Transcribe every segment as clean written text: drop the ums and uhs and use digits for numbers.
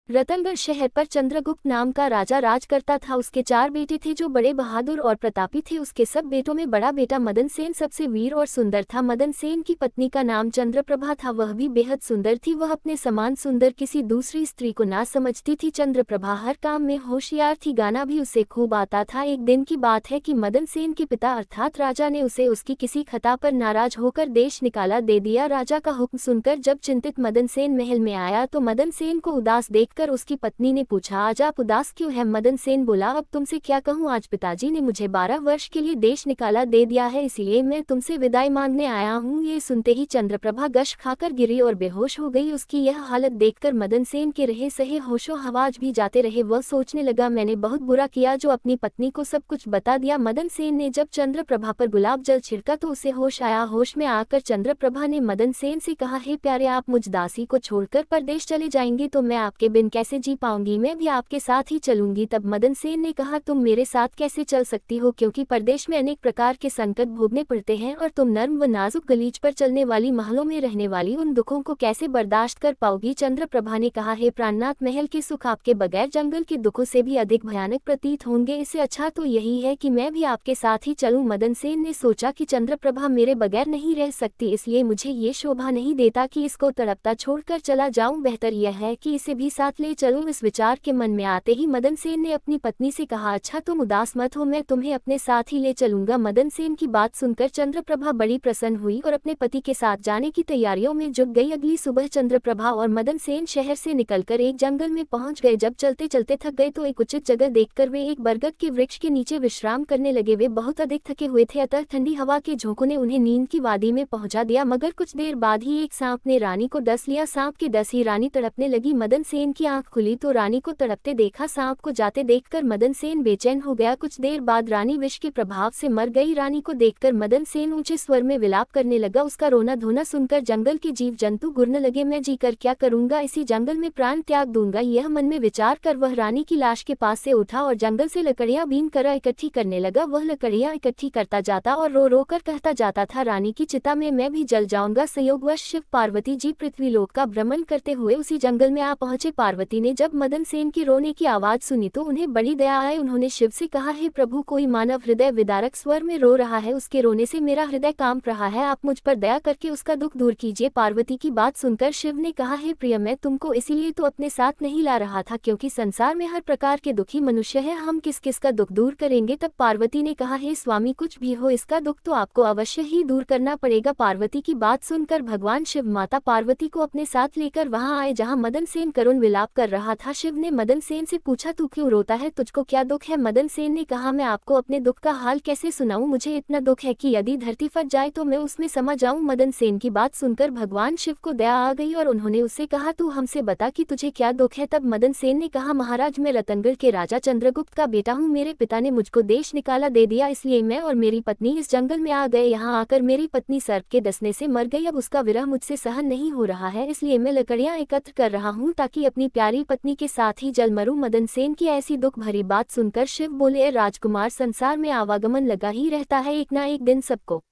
रतनगढ़ शहर पर चंद्रगुप्त नाम का राजा राज करता था। उसके 4 बेटे थे जो बड़े बहादुर और प्रतापी थे। उसके सब बेटों में बड़ा बेटा मदन सेन सबसे वीर और सुंदर था। मदन सेन की पत्नी का नाम चंद्रप्रभा था, वह भी बेहद सुंदर थी। वह अपने समान सुंदर किसी दूसरी स्त्री को ना समझती थी। चंद्रप्रभा हर काम में होशियार थी, गाना भी उसे खूब आता था। एक दिन की बात है कि मदन सेन के पिता अर्थात राजा ने उसे उसकी किसी खता पर नाराज होकर देश निकाला दे दिया। राजा का हुक्म सुनकर जब चिंतित मदन सेन महल में आया तो मदन सेन को उदास देखकर उसकी पत्नी ने पूछा, आज आप उदास क्यों हैं? मदन सेन बोला, अब तुमसे क्या कहूँ, आज पिताजी ने मुझे 12 वर्ष के लिए देश निकाला दे दिया है, इसलिए मैं तुमसे विदाई मांगने आया हूँ। ये सुनते ही चंद्रप्रभा गश खाकर गिरी और बेहोश हो गई। उसकी यह हालत देखकर मदन सेन के रहे सहे होशो हवास भी जाते रहे। वह सोचने लगा, मैंने बहुत बुरा किया जो अपनी पत्नी को सब कुछ बता दिया। मदन सेन ने जब चंद्रप्रभा पर गुलाब जल छिड़का तो उसे होश आया। होश में आकर चंद्रप्रभा ने मदन सेन से कहा, हे प्यारे, आप मुझ दासी को छोड़कर परदेश चले जाएंगे तो मैं आपके बिन कैसे जी पाऊंगी? मैं भी आपके साथ ही चलूंगी। तब मदन सेन ने कहा, तुम मेरे साथ कैसे चल सकती हो, क्योंकि परदेश में अनेक प्रकार के संकट भोगने पड़ते हैं और तुम नर्म व नाजुक गलीच पर चलने वाली महलों में रहने वाली उन दुखों को कैसे बर्दाश्त कर पाओगी? चंद्रप्रभा ने कहा, हे प्राणनाथ, महल के सुख आपके बगैर जंगल के दुखों से भी अधिक भयानक प्रतीत होंगे। इससे अच्छा तो यही है कि मैं भी आपके साथ ही चलूं। मदन सेन ने सोचा कि चंद्रप्रभा मेरे बगैर नहीं रह सकती, इसलिए मुझे ये शोभा नहीं देता कि इसको तड़पता छोड़कर चला जाऊं, बेहतर यह है कि इसे भी साथ ले चलूं। इस विचार के मन में आते ही मदन सेन ने अपनी पत्नी से कहा, अच्छा तुम उदास मत हो, मैं तुम्हें अपने साथ ही ले चलूंगा। मदन सेन की बात सुनकर चंद्रप्रभा बड़ी प्रसन्न हुई और अपने पति के साथ जाने की तैयारियों में जुट गई। अगली सुबह चंद्रप्रभा और मदन सेन शहर से निकलकर एक जंगल में पहुंच गए। जब चलते चलते थक गए तो एक उचित जगह देखकर वे एक बरगद के वृक्ष के नीचे विश्राम करने लगे। वे बहुत अधिक थके हुए थे, अतः ठंडी हवा के झोंकों ने उन्हें नींद की वादी में पहुंचा दिया। मगर कुछ देर बाद ही एक सांप ने रानी को डस लिया। सांप के डस ही रानी तड़पने लगी। मदन सेन की आंख खुली तो रानी को तड़पते देखा। सांप को जाते देखकर मदन सेन बेचैन हो गया। कुछ देर बाद रानी विष के प्रभाव से मर गई। रानी को देखकर मदन सेन ऊंचे स्वर में विलाप करने लगा। उसका रोना धोना सुनकर जंगल के जीव जंतु गुरने लगे। मैं जीकर क्या करूंगा, इसी जंगल में प्राण त्याग दूंगा, यह मन में विचार कर वह रानी की लाश के पास से उठा और जंगल से लकड़ियां बीन कर इकट्ठी करने लगा। वह लकड़ियां इकट्ठी करता जाता और रो रो कर कहता जाता था, रानी की चिता में मैं भी जल जाऊंगा। संयोगवश शिव पार्वती जी पृथ्वीलोक का भ्रमण करते हुए उसी जंगल में आ पहुंचे। पार्वती ने जब मदन सेन की रोने की आवाज सुनी तो उन्हें बड़ी दया आई। उन्होंने शिव से कहा, हे प्रभु, कोई मानव हृदय विदारक स्वर में रो रहा है, उसके रोने से मेरा हृदय कांप रहा है, आप मुझ पर दया करके उसका दुख दूर कीजिए। पार्वती की बात सुनकर शिव ने कहा, हे प्रिय, मैं तुमको इसीलिए तो अपने साथ नहीं ला रहा था क्योंकि संसार में हर प्रकार के दुखी मनुष्य है, हम किस किस का दुख दूर करेंगे? तब पार्वती ने कहा, हे स्वामी, कुछ भी हो इसका दुख तो आपको अवश्य ही दूर करना पड़ेगा। पार्वती की बात सुनकर भगवान शिव माता पार्वती को अपने साथ लेकर वहां आए जहां मदन सेन करुण विलाप कर रहा था। शिव ने मदन सेन से पूछा, तू क्यों रोता है, तुझको क्या दुख है? मदन सेन ने कहा, मैं आपको अपने दुख का हाल कैसे सुनाऊं, मुझे इतना दुख है कि यदि धरती फट जाए तो मैं उसमें समा जाऊं। मदन सेन की बात सुनकर भगवान शिव को दया आ गई और उन्होंने उससे कहा, तू हमसे बता कि तुझे क्या दुख है। तब मदन सेन ने कहा, महाराज, मैं रतनगढ़ के राजा चंद्रगुप्त का बेटा हूँ, मेरे पिता ने मुझको देश निकाला दे दिया, इसलिए मैं और मेरी पत्नी इस जंगल में आ गए। यहाँ आकर मेरी पत्नी सर्प के डसने से मर गई, अब उसका विरह मुझसे सहन नहीं हो रहा है, इसलिए मैं लकड़ियां एकत्र कर रहा हूँ ताकि अपनी प्यारी पत्नी के साथ ही जल मरूं। मदन सेन की ऐसी दुख भरी बात सुनकर शिव बोले, राजकुमार, संसार में आवागमन लगा ही रहता है, एक ना एक दिन सबको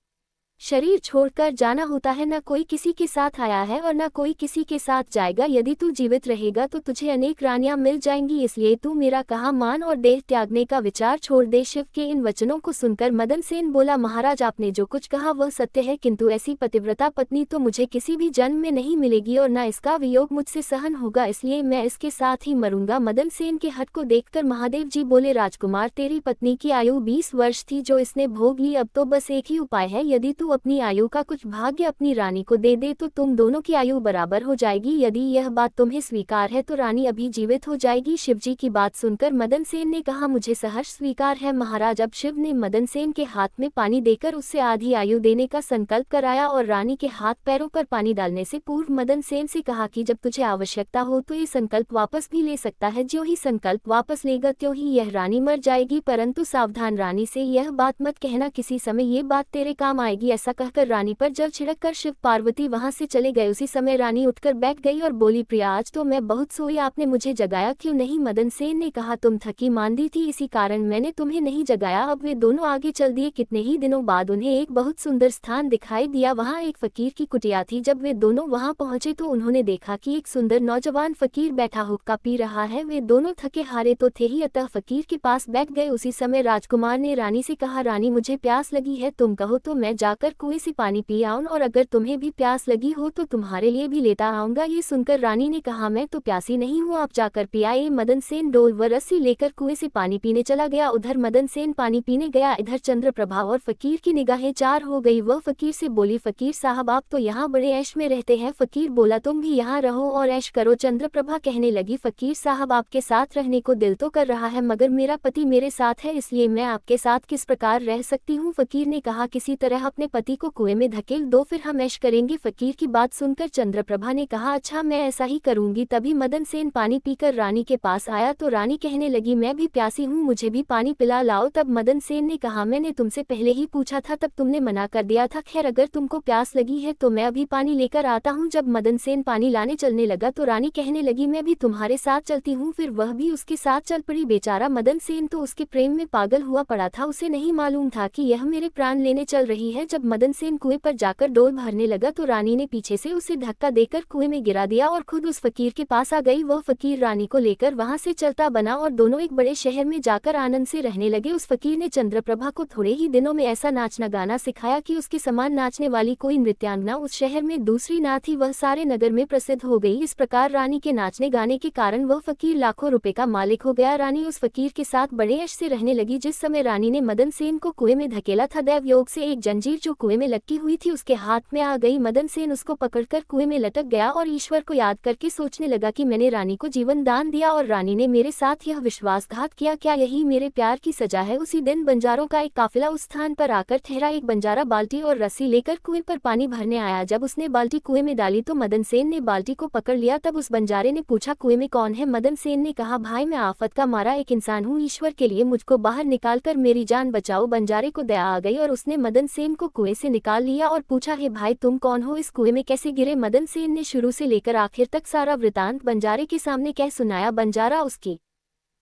शरीर छोड़कर जाना होता है, न कोई किसी के साथ आया है और न कोई किसी के साथ जाएगा। यदि तू जीवित रहेगा तो तुझे अनेक रानियां मिल जाएंगी, इसलिए तू मेरा कहा मान और देह त्यागने का विचार छोड़ दे। शिव के इन वचनों को सुनकर मदन सेन बोला, महाराज, आपने जो कुछ कहा वह सत्य है, किंतु ऐसी पतिव्रता पत्नी तो मुझे किसी भी जन्म में नहीं मिलेगी और न इसका वियोग मुझसे सहन होगा, इसलिए मैं इसके साथ ही मरूंगा। मदन सेन के हठ को देखकर महादेव जी बोले, राजकुमार, तेरी पत्नी की आयु 20 वर्ष थी जो इसने भोग ली, अब तो बस एक ही उपाय है, यदि तू अपनी आयु का कुछ भाग्य अपनी रानी को दे दे तो तुम दोनों की आयु बराबर हो जाएगी। यदि यह बात तुम्हें स्वीकार है तो रानी अभी जीवित हो जाएगी। शिवजी की बात सुनकर मदन सेन ने कहा, मुझे सहर्ष स्वीकार है महाराज। अब शिव ने मदन सेन के हाथ में पानी देकर उससे आधी आयु देने का संकल्प कराया और रानी के हाथ पैरों पर पानी डालने से पूर्व मदन सेन से कहा कि जब तुझे आवश्यकता हो तो ये संकल्प वापस भी ले सकता है। ज्यों ही संकल्प वापस लेगा त्यों ही यह रानी मर जाएगी, परंतु सावधान, रानी से यह बात मत कहना, किसी समय ये बात तेरे काम आएगी। ऐसा कहकर रानी पर जल छिड़ककर शिव पार्वती वहां से चले गए। उसी समय रानी उठकर बैठ गई और बोली, प्रिया आज तो मैं बहुत सोई, आपने मुझे जगाया क्यों नहीं? मदन सेन ने कहा, तुम थकी मांदी थी, इसी कारण मैंने तुम्हें नहीं जगाया। अब वे दोनों आगे चल दिए। कितने ही दिनों बाद उन्हें एक बहुत सुंदर स्थान दिखाई दिया। वहाँ एक फकीर की कुटिया थी। जब वे दोनों वहाँ पहुंचे तो उन्होंने देखा कि एक सुंदर नौजवान फकीर बैठा हुक्का पी रहा है। वे दोनों थके हारे तो थे ही, अतः फकीर के पास बैठ गए। उसी समय राजकुमार ने रानी से कहा, रानी मुझे प्यास लगी है, तुम कहो तो मैं जाकर कुएं से पानी पी आऊं, और अगर तुम्हें भी प्यास लगी हो तो तुम्हारे लिए भी लेता आऊंगा। ये सुनकर रानी ने कहा, मैं तो प्यासी नहीं हूँ, आप जाकर पियाए। मदन सेन डोल व रस्सी लेकर कुएं से पानी पीने चला गया। उधर मदन सेन पानी पीने गया, इधर चंद्रप्रभा और फकीर की निगाहें चार हो गई। वह फकीर से बोली, फकीर साहब आप तो यहाँ बड़े ऐश में रहते हैं। फकीर बोला, तुम भी यहाँ रहो और ऐश करो। चंद्रप्रभा कहने लगी, फकीर साहब आपके साथ रहने को दिल तो कर रहा है, मगर मेरा पति मेरे साथ है, इसलिए मैं आपके साथ किस प्रकार रह सकती हूँ? फकीर ने कहा, किसी तरह अपने पति को कुएं में धकेल दो, फिर हम ऐश करेंगे। फकीर की बात सुनकर चंद्रप्रभा ने कहा, अच्छा मैं ऐसा ही करूंगी। तभी मदन सेन पानी पीकर रानी के पास आया तो रानी कहने लगी, मैं भी प्यासी हूँ, मुझे भी पानी पिला लाओ। तब मदन सेन ने कहा, मैंने तुमसे पहले ही पूछा था, तब तुमने मना कर दिया था। खैर अगर तुमको प्यास लगी है तो मैं अभी पानी लेकर आता हूँ। जब मदन सेन पानी लाने चलने लगा तो रानी कहने लगी, मैं भी तुम्हारे साथ चलती हूँ। फिर वह भी उसके साथ चल पड़ी। बेचारा मदन सेन तो उसके प्रेम में पागल हुआ पड़ा था, उसे नहीं मालूम था कि यह मेरे प्राण लेने चल रही है। जब मदन सेन कुएं पर जाकर डोल भरने लगा तो रानी ने पीछे से उसे धक्का देकर कुएं में गिरा दिया और खुद उस फकीर के पास आ गई। वह फकीर रानी को लेकर वहां से चलता बना और दोनों एक बड़े शहर में जाकर आनंद से रहने लगे। उस फकीर ने चंद्रप्रभा को थोड़े ही दिनों में ऐसा नाचना गाना सिखाया कि उसके समान नाचने वाली कोई नृत्यांगना उस शहर में दूसरी ना थी। वह सारे नगर में प्रसिद्ध हो गई। इस प्रकार रानी के नाचने गाने के कारण वह फकीर लाखों रुपए का मालिक हो गया। रानी उस फकीर के साथ बड़े ऐश से रहने लगी। जिस समय रानी ने मदन सेन को कुएं में धकेला था, दैव योग से एक जंजीर जो कुएं में लटकी हुई थी उसके हाथ में आ गई। मदन सेन उसको पकड़कर कुएं में लटक गया और ईश्वर को याद करके सोचने लगा कि मैंने रानी को जीवन दान दिया और रानी ने मेरे साथ यह विश्वासघात किया, क्या यही मेरे प्यार की सजा है? उसी दिन बंजारों का एक काफिला उस स्थान पर आकर ठहरा। एक बंजारा बाल्टी और रस्सी लेकर कुएं पर पानी भरने आया। जब उसने बाल्टी कुएं में डाली तो मदन सेन ने बाल्टी को पकड़ लिया। तब उस बंजारे ने पूछा, कुएं में कौन है? मदन सेन ने कहा, भाई मैं आफत का मारा एक इंसान हूँ, ईश्वर के लिए मुझको बाहर निकालकर मेरी जान बचाओ। बंजारे को दया आ गई और उसने मदन सेन को कुएं से निकाल लिया और पूछा, हे भाई तुम कौन हो, इस कुएं में कैसे गिरे? मदन सेन ने शुरू से लेकर आखिर तक सारा वृतांत बंजारे के सामने कह सुनाया। बंजारा उसकी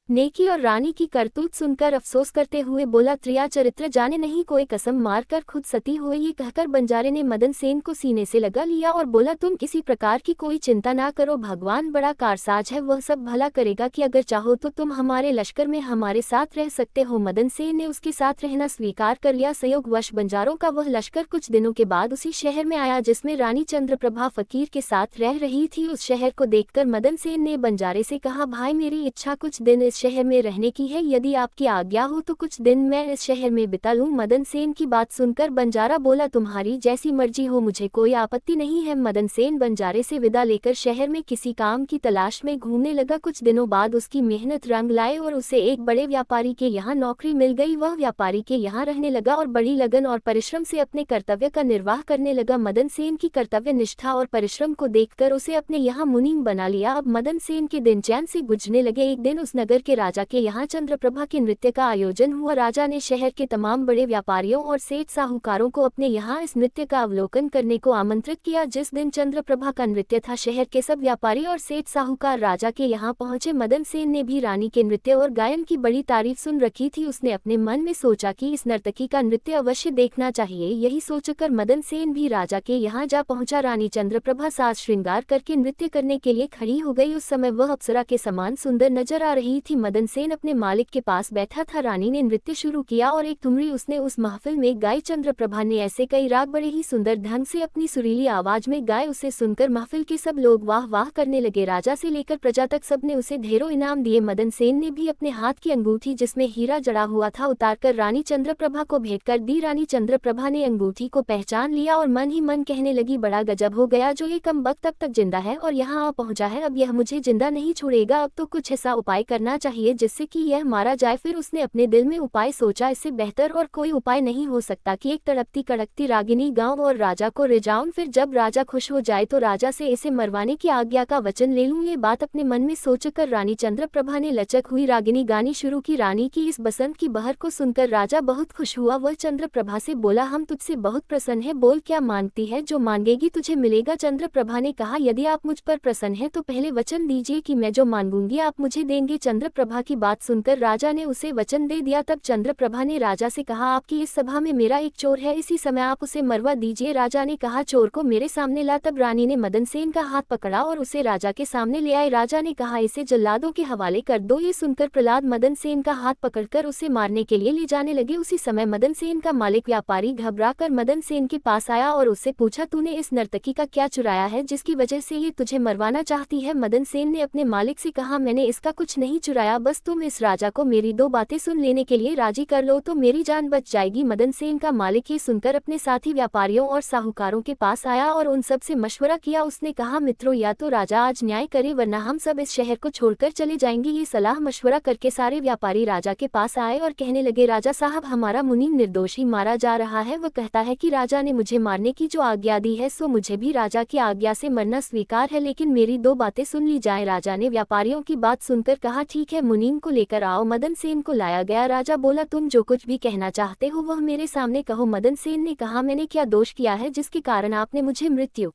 नेकी और रानी की करतूत सुनकर अफसोस करते हुए बोला, त्रिया चरित्र जाने नहीं, कोई कसम मारकर खुद सती हुए। ये कहकर बंजारे ने मदन सेन को सीने से लगा लिया और बोला, तुम किसी प्रकार की कोई चिंता ना करो, भगवान बड़ा कारसाज है, वह सब भला करेगा कि अगर चाहो तो तुम हमारे लश्कर में हमारे साथ रह सकते हो। मदन सेन ने उसके साथ रहना स्वीकार कर लिया। संयोगवश बंजारों का वह लश्कर कुछ दिनों के बाद उसी शहर में आया जिसमें रानी चंद्रप्रभा फकीर के साथ रह रही थी। उस शहर को देखकर मदन सेन ने बंजारे से कहा, भाई मेरी इच्छा कुछ दिन इस शहर में रहने की है, यदि आपकी आज्ञा हो तो कुछ दिन मैं इस शहर में बिता लूं। मदन सेन की बात सुनकर बंजारा बोला, तुम्हारी जैसी मर्जी हो, मुझे कोई आपत्ति नहीं है। मदन सेन बंजारे से विदा लेकर शहर में किसी काम की तलाश में घूमने लगा। कुछ दिनों बाद उसकी मेहनत रंग लाए और उसे एक बड़े व्यापारी के यहाँ नौकरी मिल गई। वह व्यापारी के यहाँ रहने लगा और बड़ी लगन और परिश्रम से अपने कर्तव्य का निर्वाह करने लगा। मदन सेन की कर्तव्य निष्ठा और परिश्रम को देखकर उसे अपने यहाँ मुनीम बना लिया। अब मदन सेन के दिन चैन से गुजरने लगे। एक दिन उस नगर के राजा के यहाँ चंद्रप्रभा के नृत्य का आयोजन हुआ। राजा ने शहर के तमाम बड़े व्यापारियों और सेठ साहूकारों को अपने यहाँ इस नृत्य का अवलोकन करने को आमंत्रित किया। जिस दिन चंद्रप्रभा का नृत्य था, शहर के सब व्यापारी और सेठ साहूकार राजा के यहाँ पहुंचे। मदन सेन ने भी रानी के नृत्य और गायन की बड़ी तारीफ सुन रखी थी। उसने अपने मन में सोचा कि इस नर्तकी का नृत्य अवश्य देखना चाहिए। यही सोचकर मदन सेन भी राजा के यहाँ जा पहुंचा। रानी चंद्रप्रभा साज श्रृंगार करके नृत्य करने के लिए खड़ी हो गई। उस समय वह अप्सरा के समान सुंदर नजर आ रही थी। मदन सेन अपने मालिक के पास बैठा था। रानी ने नृत्य शुरू किया और एक ठुमरी उसने उस महफिल में गाई। चंद्रप्रभा ने ऐसे कई राग बड़े ही सुंदर ढंग से अपनी सुरीली आवाज में गाए। उसे सुनकर महफिल के सब लोग वाह वाह करने लगे। राजा से लेकर प्रजा तक सबने उसे ढेरों इनाम दिए। मदन सेन ने भी अपने हाथ की अंगूठी जिसमें हीरा जड़ा हुआ था उतारकर रानी चंद्रप्रभा को भेंट कर दी। रानी चंद्रप्रभा ने अंगूठी को पहचान लिया और मन ही मन कहने लगी, बड़ा गजब हो गया, जो ये कम वक्त तक जिंदा है और यहाँ आ पहुंचा है, अब यह मुझे जिंदा नहीं छोड़ेगा। अब तो कुछ ऐसा उपाय करना चाहिए जिससे कि यह मारा जाए। फिर उसने अपने दिल में उपाय सोचा, इससे बेहतर और कोई उपाय नहीं हो सकता कि एक तड़पती कड़कती रागिनी गांव और राजा को रिझाऊं। फिर जब राजा खुश हो जाए तो राजा से इसे मरवाने की आज्ञा का वचन ले लूं। ये बात अपने मन में सोचकर रानी चंद्रप्रभा ने लचक हुई रागिनी गानी शुरू की। रानी की इस बसंत की बहर को सुनकर राजा बहुत खुश हुआ। वह चंद्रप्रभा से बोला, हम तुझसे बहुत प्रसन्न है, बोल क्या मांगती है, जो मांगेगी तुझे मिलेगा। चंद्रप्रभा ने कहा, यदि आप मुझ पर प्रसन्न हैं तो पहले वचन दीजिए कि मैं जो मांगूंगी आप मुझे देंगे। चंद्रप्रभा की बात सुनकर राजा ने उसे वचन दे दिया। तब चंद्रप्रभा ने राजा से कहा, आपकी इस सभा में मेरा एक चोर है, इसी समय आप उसे मरवा दीजिए। राजा ने कहा, चोर को मेरे सामने ला। तब रानी ने मदनसेन का हाथ पकड़ा और उसे राजा के सामने ले आए। राजा ने कहा, इसे जल्लादों के हवाले कर दो। ये सुनकर प्रहलाद मदनसेन का हाथ पकड़कर उसे मारने के लिए ले जाने लगे। उसी समय मदनसेन का मालिक व्यापारी घबराकर मदनसेन के पास आया और उससे पूछा, तूने इस नर्तकी का क्या चुराया है जिसकी वजह से ये तुझे मरवाना चाहती है। मदनसेन ने अपने मालिक से कहा, मैंने इसका कुछ नहीं चुराया, बस तुम इस राजा को मेरी दो बातें सुन लेने के लिए राजी कर लो तो मेरी जान बच जाएगी। मदनसेन का मालिक ये सुनकर अपने साथी व्यापारियों और साहूकारों के पास आया और उन सब से मशवरा किया। उसने कहा, मित्रों, या तो राजा आज न्याय करे वरना हम सब इस शहर को छोड़कर चले जाएंगे। ये सलाह मशवरा करके सारे व्यापारी राजा के पास आए और कहने लगे, राजा साहब, हमारा मुनीम निर्दोष ही मारा जा रहा है। वह कहता है कि राजा ने मुझे मारने की जो आज्ञा दी है सो मुझे भी राजा की आज्ञा से मरना स्वीकार है, लेकिन मेरी दो बातें सुन ली जाए। राजा ने व्यापारियों की बात सुनकर कहा, ठीक है, मुनीम को लेकर आओ। मदनसेन को लाया गया। राजा बोला, तुम जो कुछ भी कहना चाहते हो वह मेरे सामने कहो। मदनसेन ने कहा, मैंने क्या दोष किया है जिसके कारण आपने मुझे मृत्यु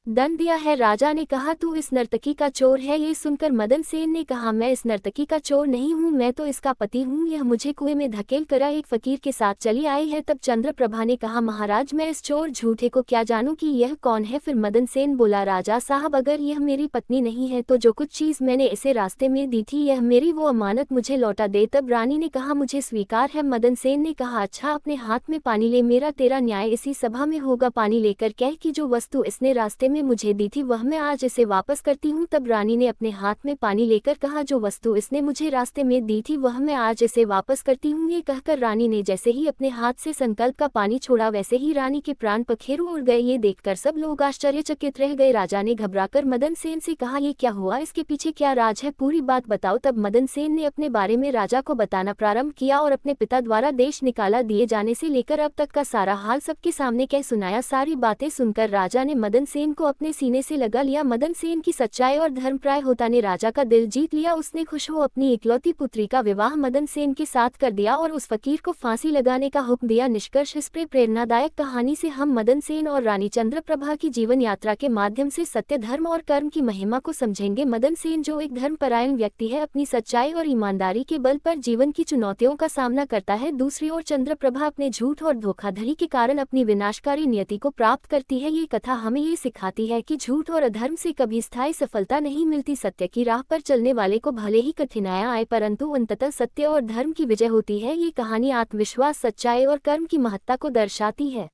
दंड दिया है। राजा ने कहा, तू इस नर्तकी का चोर है। ये सुनकर मदनसेन ने कहा, मैं इस नर्तकी का चोर नहीं हूँ, मैं तो इसका पति हूँ। यह मुझे कुएं में धकेल कर एक फकीर के साथ चली आई है। तब चंद्रप्रभा ने कहा, महाराज, मैं इस चोर झूठे को क्या जानूं कि यह कौन है। फिर मदनसेन बोला, राजा साहब, अगर यह मेरी पत्नी नहीं है तो जो कुछ चीज मैंने इसे रास्ते में दी थी यह मेरी वो अमानत मुझे लौटा दे। तब रानी ने कहा, मुझे स्वीकार है। मदनसेन ने कहा, अच्छा, अपने हाथ में पानी ले, मेरा तेरा न्याय इसी सभा में होगा। पानी लेकर कह कि जो वस्तु इसने रास्ते में मुझे दी थी वह मैं आज इसे वापस करती हूँ। तब रानी ने अपने हाथ में पानी लेकर कहा, जो वस्तु इसने मुझे रास्ते में दी थी वह मैं आज इसे वापस करती हूँ। ये कहकर रानी ने जैसे ही अपने हाथ से संकल्प का पानी छोड़ा वैसे ही रानी के प्राण पखेरु उड़ गए। ये देखकर सब लोग आश्चर्यचकित रह गए। राजा ने घबराकर मदनसेन से कहा, ये क्या हुआ, इसके पीछे क्या राज है, पूरी बात बताओ। तब मदनसेन ने अपने बारे में राजा को बताना प्रारंभ किया और अपने पिता द्वारा देश निकाला दिए जाने से लेकर अब तक का सारा हाल सबके सामने कह सुनाया। सारी बातें सुनकर राजा ने मदनसेन को अपने सीने से लगा लिया। मदनसेन की सच्चाई और धर्मप्राय होता ने राजा का दिल जीत लिया। उसने खुश हो अपनी इकलौती पुत्री का विवाह मदनसेन के साथ कर दिया और उस फकीर को फांसी लगाने का हुक्म दिया। निष्कर्ष, इस प्रेरणादायक कहानी से हम मदनसेन और रानी चंद्रप्रभा की जीवन यात्रा के माध्यम से सत्य, धर्म और कर्म की महिमा को समझेंगे। मदनसेन जो एक धर्मपरायण व्यक्ति है, अपनी सच्चाई और ईमानदारी के बल पर जीवन की चुनौतियों का सामना करता है। दूसरी ओर चंद्रप्रभा अपने झूठ और धोखाधड़ी के कारण अपनी विनाशकारी नियति को प्राप्त करती है। ये कथा हमें ये सिखाती है कि झूठ और अधर्म से कभी स्थायी सफलता नहीं मिलती। सत्य की राह पर चलने वाले को भले ही कठिनाइयां आए परंतु अंततः सत्य और धर्म की विजय होती है। ये कहानी आत्मविश्वास, सच्चाई और कर्म की महत्ता को दर्शाती है।